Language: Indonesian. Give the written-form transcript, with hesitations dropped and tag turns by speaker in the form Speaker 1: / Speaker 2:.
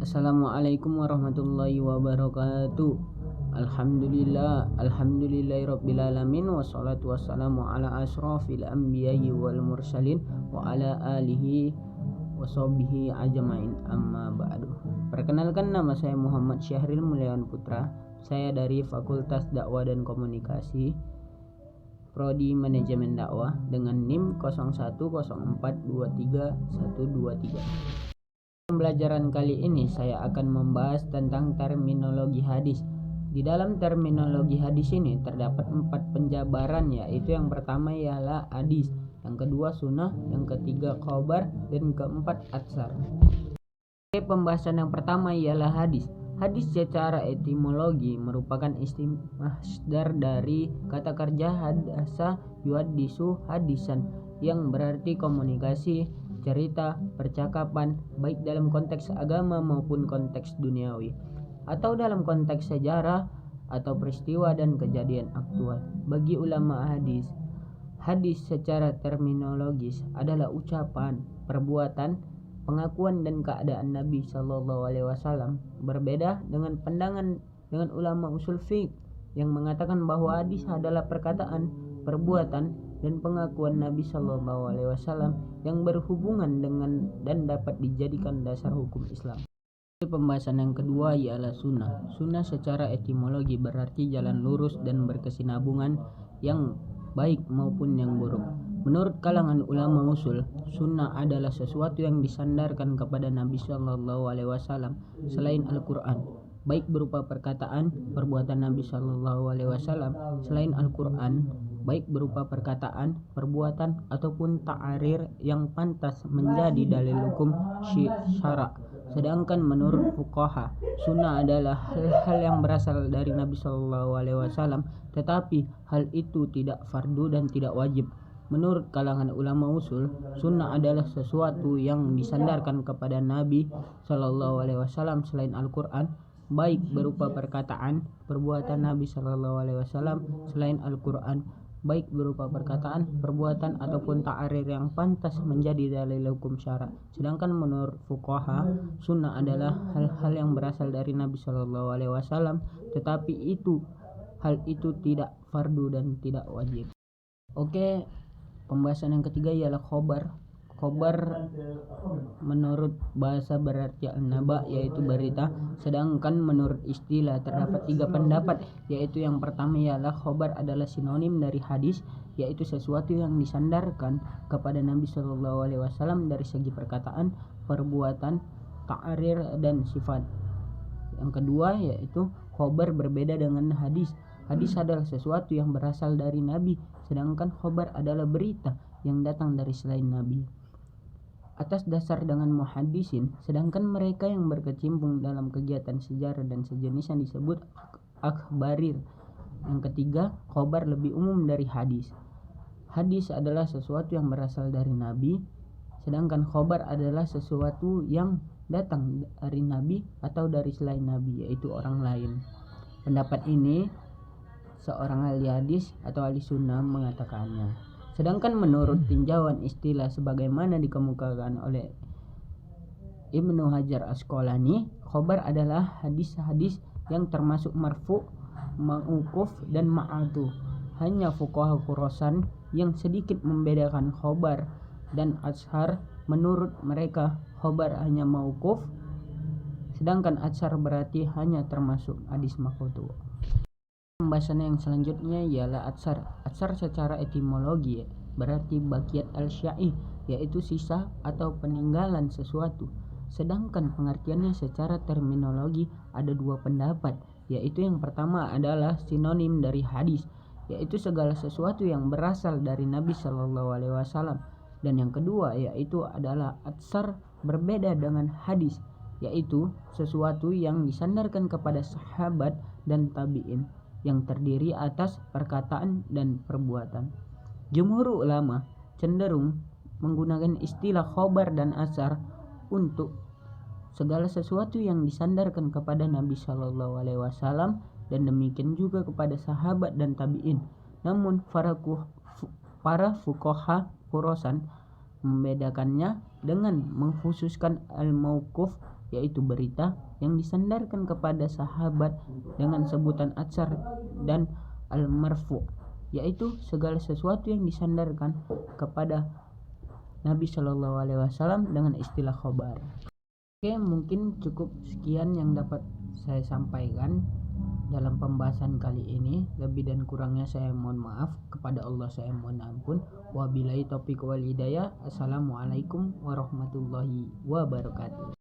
Speaker 1: Assalamualaikum warahmatullahi wabarakatuh. Alhamdulillahirabbil alamin wassalatu wassalamu ala asrofil anbiya'i wal mursalin wa ala alihi washabihi ajmain, amma ba'du. Perkenalkan, nama saya Muhammad Syahril Mulyawan Putra. Saya dari Fakultas Dakwah dan Komunikasi, Prodi Manajemen Dakwah dengan NIM 0104231123. Pembelajaran kali ini saya akan membahas tentang terminologi hadis. Di dalam terminologi hadis ini terdapat 4 penjabaran, yaitu yang pertama ialah hadis, yang kedua sunnah, yang ketiga khobar, dan keempat atsar. Pembahasan yang pertama ialah hadis. Hadis secara etimologi merupakan isim masdar dari kata kerja hadasa yuhaddisu hadisan, yang berarti komunikasi, cerita, percakapan, baik dalam konteks agama maupun konteks duniawi, atau dalam konteks sejarah atau peristiwa dan kejadian aktual. Bagi ulama hadis, hadis secara terminologis adalah ucapan, perbuatan, pengakuan dan keadaan Nabi Shallallahu Alaihi Wasallam. Berbeda dengan pandangan dengan ulama usul fiqh yang mengatakan bahwa hadis adalah perkataan, perbuatan, dan pengakuan Nabi Shallallahu Alaihi Wasallam yang berhubungan dengan dan dapat dijadikan dasar hukum Islam. Pembahasan yang kedua ialah sunnah. Sunnah secara etimologi berarti jalan lurus dan berkesinambungan, yang baik maupun yang buruk. Menurut kalangan ulama usul, sunnah adalah sesuatu yang disandarkan kepada Nabi Shallallahu Alaihi Wasallam selain Al-Quran, baik berupa perkataan, perbuatan Nabi Shallallahu Alaihi Wasallam selain Al-Quran, baik berupa perkataan, perbuatan, ataupun ta'arir yang pantas menjadi dalil hukum syara'. Sedangkan menurut fuqaha, sunnah adalah hal-hal yang berasal dari Nabi Shallallahu Alaihi Wasallam, tetapi hal itu tidak fardu dan tidak wajib. Menurut kalangan ulama usul, sunnah adalah sesuatu yang disandarkan kepada Nabi Shallallahu Alaihi Wasallam selain Al-Quran, baik berupa perkataan, perbuatan Nabi Shallallahu Alaihi Wasallam selain Al-Quran, baik berupa perkataan, perbuatan, ataupun ta'arir yang pantas menjadi dalil hukum syara'. Sedangkan menurut fuqaha, sunnah adalah hal-hal yang berasal dari Nabi Shallallahu Alaihi Wasallam, tetapi hal itu tidak fardu dan tidak wajib. Oke, pembahasan yang ketiga ialah khobar. Khobar menurut bahasa berarti an-naba, yaitu berita. Sedangkan menurut istilah terdapat 3 pendapat, yaitu yang pertama ialah khobar adalah sinonim dari hadis, yaitu sesuatu yang disandarkan kepada Nabi Shallallahu Alaihi Wasallam dari segi perkataan, perbuatan, ta'arir, dan sifat. Yang kedua yaitu khobar berbeda dengan hadis. Hadis adalah sesuatu yang berasal dari Nabi, sedangkan khobar adalah berita yang datang dari selain Nabi. Atas dasar dengan muhaddisin, sedangkan mereka yang berkecimpung dalam kegiatan sejarah dan sejenis yang disebut akhbarir. Yang ketiga, khobar lebih umum dari hadis. Hadis adalah sesuatu yang berasal dari Nabi, sedangkan khobar adalah sesuatu yang datang dari Nabi atau dari selain Nabi, yaitu orang lain. Pendapat ini seorang ahli hadis atau ahli sunnah mengatakannya. Sedangkan menurut tinjauan istilah sebagaimana dikemukakan oleh Ibnu Hajar Asqalani, khobar adalah hadis-hadis yang termasuk marfu', mauquf, dan ma'atu. Hanya fuqaha Khurasan yang sedikit membedakan khobar dan ashar. Menurut mereka, khobar hanya mauquf, sedangkan ashar berarti hanya termasuk hadis maqtu'. Pembahasan yang selanjutnya ialah atsar. Atsar secara etimologi berarti baqiat al-syai', yaitu sisa atau peninggalan sesuatu. Sedangkan pengertiannya secara terminologi ada 2 pendapat, yaitu yang pertama adalah sinonim dari hadis, yaitu segala sesuatu yang berasal dari Nabi Shallallahu Alaihi Wasallam. Dan yang kedua yaitu adalah atsar, berbeda dengan hadis, yaitu sesuatu yang disandarkan kepada sahabat dan tabi'in, yang terdiri atas perkataan dan perbuatan. Jumhur ulama cenderung menggunakan istilah khobar dan asar untuk segala sesuatu yang disandarkan kepada Nabi Shallallahu Alaihi Wasallam, dan demikian juga kepada sahabat dan tabi'in. Namun para fuqaha Khurasan membedakannya dengan mengkhususkan al-mauquf yaitu berita yang disandarkan kepada sahabat dengan sebutan atsar dan al-marfu, yaitu segala sesuatu yang disandarkan kepada Nabi Shallallahu Alaihi Wasallam dengan istilah khobar. Oke, mungkin cukup sekian yang dapat saya sampaikan dalam pembahasan kali ini. Lebih dan kurangnya saya mohon maaf, kepada Allah saya mohon ampun. Wabillahi taufiq wal hidayah. Assalamualaikum warahmatullahi wabarakatuh.